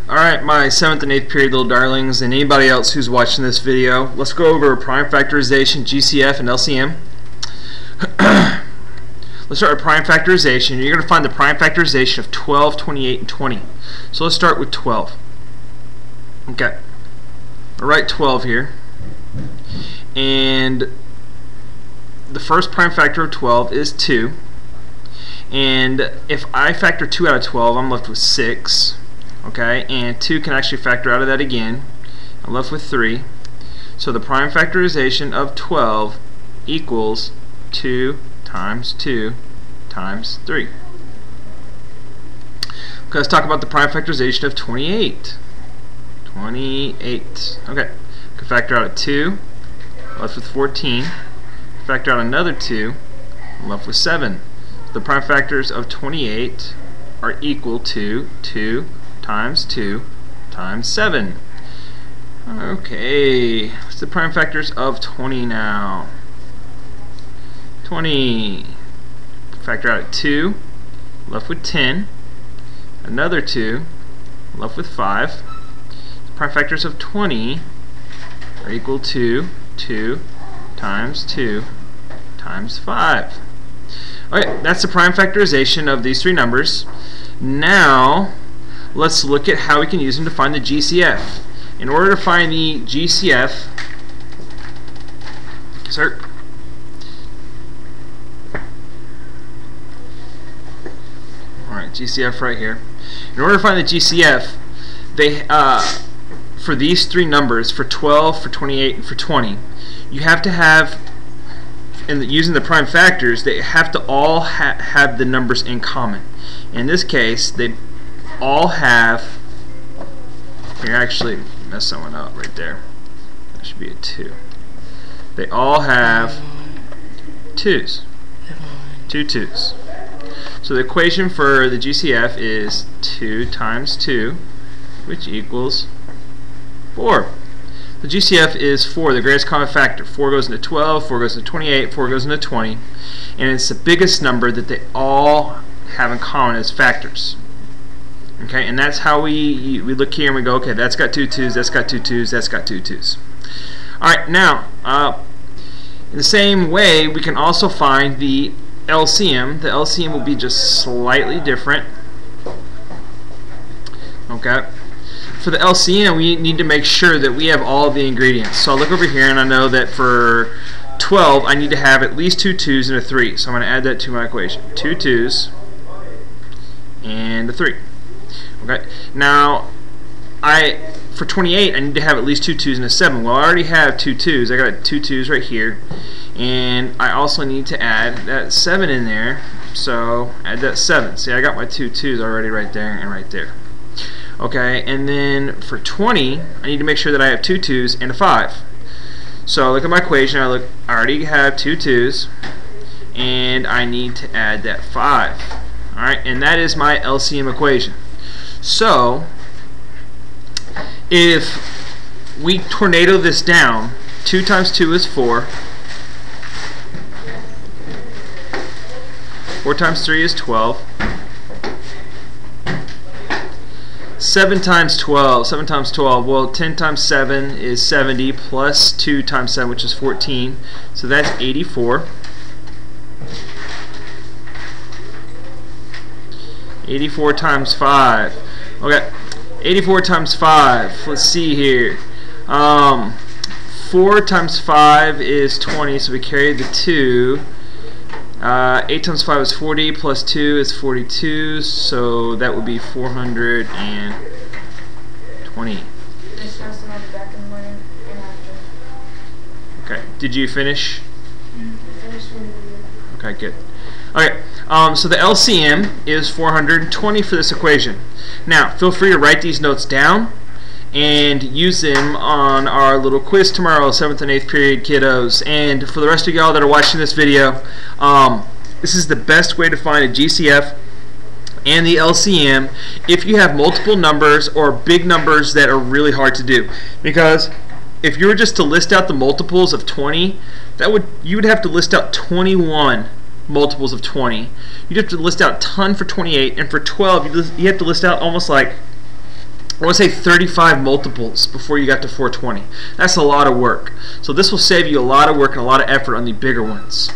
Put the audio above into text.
Alright, my 7th and 8th period little darlings, and anybody else who's watching this video, let's go over prime factorization, GCF, and LCM. Let's start with prime factorization. You're going to find the prime factorization of 12, 28, and 20. So let's start with 12. Okay. I'll write 12 here. And the first prime factor of 12 is 2. And if I factor 2 out of 12, I'm left with 6. Okay, and 2 can actually factor out of that again. I'm left with 3. So the prime factorization of 12 equals 2 times 2 times 3. Okay, let's talk about the prime factorization of 28. 28. Okay, can factor out a 2. Left with 14. Factor out another 2. I'm left with 7. So the prime factors of 28 are equal to 2 times 2 times 7. Okay, what's the prime factors of 20 now? 20. Factor out at 2, left with 10. Another 2, left with 5. The prime factors of 20 are equal to 2 times 2 times 5. Okay, that's the prime factorization of these three numbers. Now let's look at how we can use them to find the GCF. In order to find the GCF, sir, alright, GCF right here. In order to find the GCF, they for these three numbers, for 12, for 28, and for 20, you have to have, using the prime factors, they have to all have the numbers in common. In this case, they all have, here, actually mess that one up right there. That should be a 2. They all have 2's. 2 2's. So the equation for the GCF is 2 times 2, which equals 4. The GCF is 4, the greatest common factor. 4 goes into 12, 4 goes into 28, 4 goes into 20, and it's the biggest number that they all have in common as factors. Okay, and that's how we look here and we go, okay, that's got 2 2's, that's got 2 2's, that's got 2 2's. Alright, now, in the same way, we can also find the LCM. The LCM will be just slightly different. Okay. For the LCM, we need to make sure that we have all of the ingredients. So I'll look over here and I know that for 12, I need to have at least 2 2's and a 3. So I'm going to add that to my equation. 2 2's and a 3. Okay. Now, for 28, I need to have at least 2 2's and a 7. Well, I already have 2 2's. I got 2 2's right here. And I also need to add that 7 in there. So, add that 7. See, I got my 2 2's already right there and right there. Okay, and then for 20, I need to make sure that I have 2 2's and a 5. So, I look at my equation. I already have 2 2's. And I need to add that 5. Alright, and that is my LCM equation. So, if we tornado this down, 2 times 2 is 4. 4 times 3 is 12. 7 times 12. 7 times 12. Well, 10 times 7 is 70 plus 2 times 7, which is 14. So that's 84. 84 times 5. Okay, 84 times 5. Let's see here. 4 times 5 is 20, so we carry the 2. 8 times 5 is 40, plus 2 is 42, so that would be 420. Okay, did you finish? Okay, good. Okay, so the LCM is 420 for this equation. Now, feel free to write these notes down and use them on our little quiz tomorrow, 7th and 8th period kiddos. And for the rest of y'all that are watching this video, this is the best way to find a GCF and the LCM if you have multiple numbers or big numbers that are really hard to do. Because if you were just to list out the multiples of 20, you would have to list out 21 multiples of 20. You'd have to list out a ton for 28, and for 12 you have to list out almost like I want to say 35 multiples before you got to 420. That's a lot of work. So this will save you a lot of work and a lot of effort on the bigger ones.